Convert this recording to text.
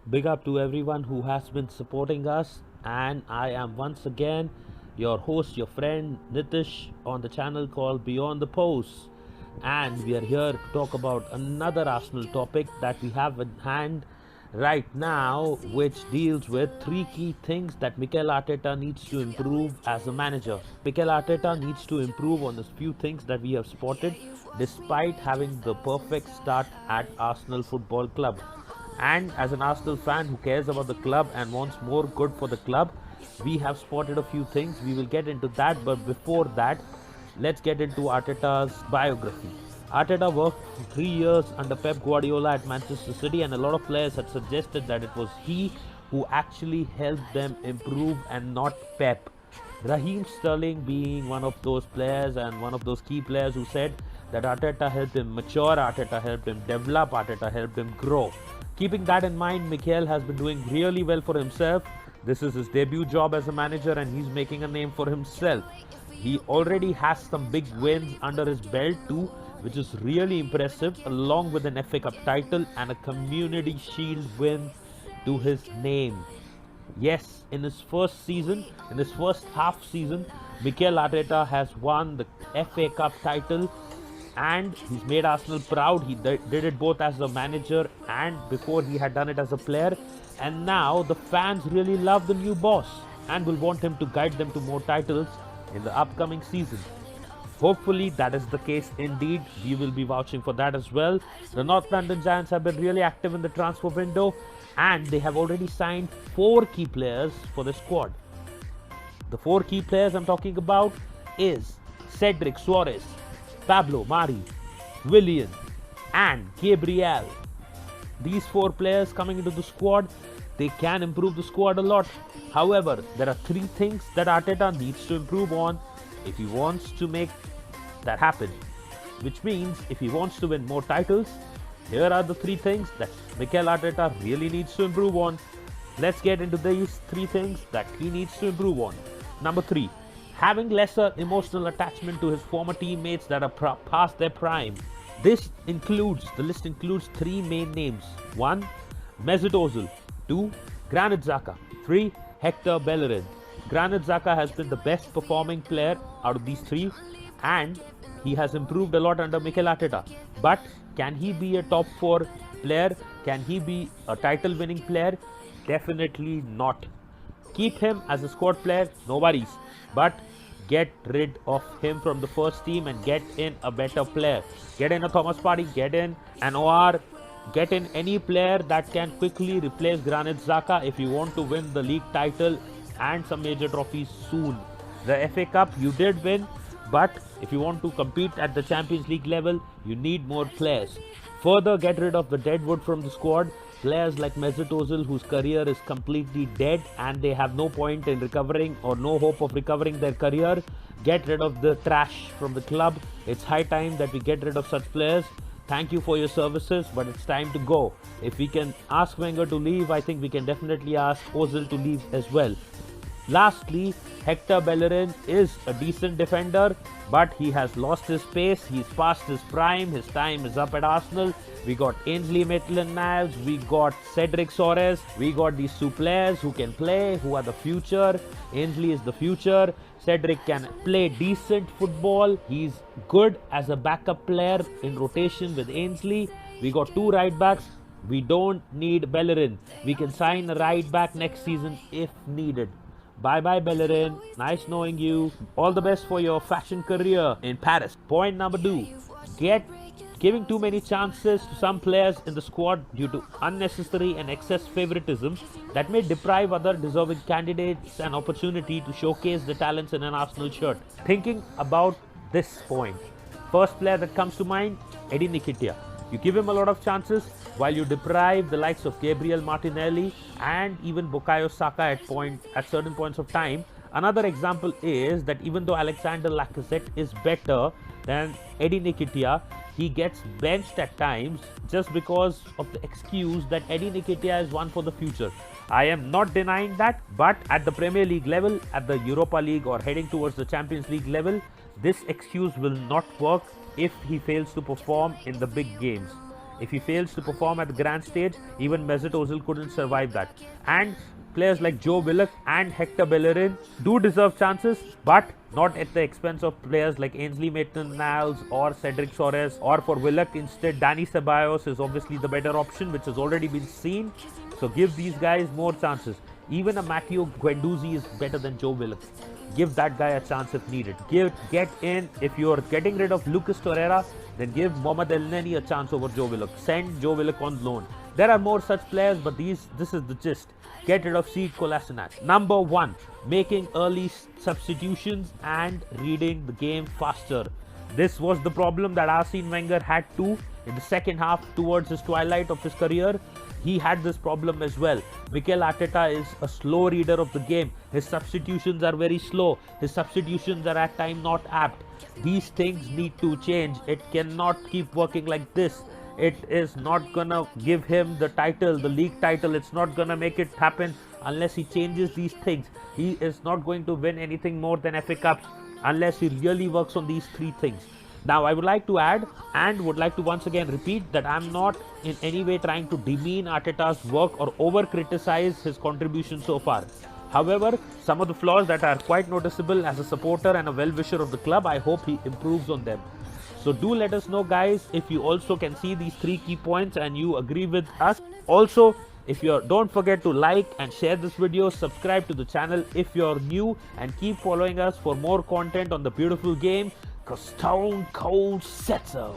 Big up to everyone who has been supporting us, and I am once again your host, your friend Nitish on the channel called Beyond the Post. And we are here to talk about another Arsenal topic that we have in hand right now, which deals with three key things that Mikel Arteta needs to improve as a manager. Mikel Arteta needs to improve on the few things that we have spotted despite having the perfect start at Arsenal Football Club. And as an Arsenal fan who cares about the club and wants more good for the club, we have spotted a few things. We will get into that, but before that, let's get into Arteta's biography. Arteta worked for 3 years under Pep Guardiola at Manchester City, and a lot of players had suggested that it was he who actually helped them improve and not Pep. Raheem Sterling being one of those players and one of those key players who said that Arteta helped him mature, Arteta helped him develop, Arteta helped him grow. Keeping that in mind, Mikel has been doing really well for himself. This is his debut job as a manager and he's making a name for himself. He already has some big wins under his belt too, which is really impressive, along with an FA Cup title and a Community Shield win to his name. Yes, in his first season, in his first half season, Mikel Arteta has won the FA Cup title and he's made Arsenal proud. He did it both as a manager and before he had done it as a player. And now the fans really love the new boss and will want him to guide them to more titles in the upcoming season. Hopefully that is the case indeed. We will be vouching for that as well. The North London Giants have been really active in the transfer window and they have already signed 4 key players for the squad. The 4 key players I'm talking about is Cedric Soares, Pablo Mari, Willian and Gabriel. These 4 players coming into the squad, they can improve the squad a lot. However, there are 3 things that Arteta needs to improve on if he wants to make that happen. Which means if he wants to win more titles, here are the 3 things that Mikel Arteta really needs to improve on. Let's get into these 3 things that he needs to improve on. Number 3, having lesser emotional attachment to his former teammates that are past their prime. The list includes 3 main names. 1, Mesut Ozil. 2, Granit Xhaka. 3, Hector Bellerin. Granit Xhaka has been the best performing player out of these 3 and he has improved a lot under Mikel Arteta. But can he be a top 4 player? Can he be a title winning player? Definitely not. Keep him as a squad player, no worries. But get rid of him from the first team and get in a better player. Get in a Thomas Partey, get in an OR, get in any player that can quickly replace Granit Xhaka if you want to win the league title and some major trophies soon. The FA Cup you did win, but if you want to compete at the Champions League level, you need more players. Further, get rid of the deadwood from the squad. Players like Mesut Ozil, whose career is completely dead and they have no point in recovering or no hope of recovering their career. Get rid of the trash from the club. It's high time that we get rid of such players. Thank you for your services, but it's time to go. If we can ask Wenger to leave, I think we can definitely ask Ozil to leave as well. Lastly, Hector Bellerin is a decent defender, but he has lost his pace. He's past his prime. His time is up at Arsenal. We got Ainsley Maitland-Niles, we got Cedric Soares, we got these 2 players who can play, who are the future. Ainsley is the future. Cedric can play decent football. He's good as a backup player in rotation with Ainsley. We got 2 right backs. We don't need Bellerin. We can sign a right back next season if needed. Bye bye Bellerin, nice knowing you. All the best for your fashion career in Paris. Point number 2, giving too many chances to some players in the squad due to unnecessary and excess favoritism that may deprive other deserving candidates an opportunity to showcase their talents in an Arsenal shirt. Thinking about this point, first player that comes to mind, Eddie Nketiah. You give him a lot of chances while you deprive the likes of Gabriel Martinelli and even Bukayo Saka at certain points of time. Another example is that even though Alexander Lacazette is better than Eddie Nketiah, he gets benched at times just because of the excuse that Eddie Nketiah is one for the future. I am not denying that, but at the Premier League level, at the Europa League or heading towards the Champions League level, this excuse will not work if he fails to perform in the big games. If he fails to perform at the grand stage, even Mesut Ozil couldn't survive that. And players like Joe Willock and Hector Bellerin do deserve chances, but not at the expense of players like Ainsley Maitland-Niles or Cedric Soares. Or for Willock, instead, Dani Ceballos is obviously the better option, which has already been seen. So give these guys more chances. Even a Matteo Guendouzi is better than Joe Willock. Give that guy a chance if needed. Get in. If you're getting rid of Lucas Torreira, then give Mohamed Elneny a chance over Joe Willock. Send Joe Willock on loan. There are more such players, but this is the gist. Get rid of Sead Kolasinac. Number 1, making early substitutions and reading the game faster. This was the problem that Arsene Wenger had too in the second half towards his twilight of his career. He had this problem as well. Mikel Arteta is a slow reader of the game. His substitutions are very slow. His substitutions are at times not apt. These things need to change. It cannot keep working like this. It is not gonna give him the title, the league title. It's not gonna make it happen unless he changes these things. He is not going to win anything more than FA Cups unless he really works on these 3 things. Now, I would like to add and would like to once again repeat that I'm not in any way trying to demean Arteta's work or over-criticize his contribution so far. However, some of the flaws that are quite noticeable as a supporter and a well-wisher of the club, I hope he improves on them. So do let us know, guys, if you also can see these 3 key points and you agree with us. Also, don't forget to like and share this video, subscribe to the channel if you're new, and keep following us for more content on the beautiful game, 'cause Stone Cold said so.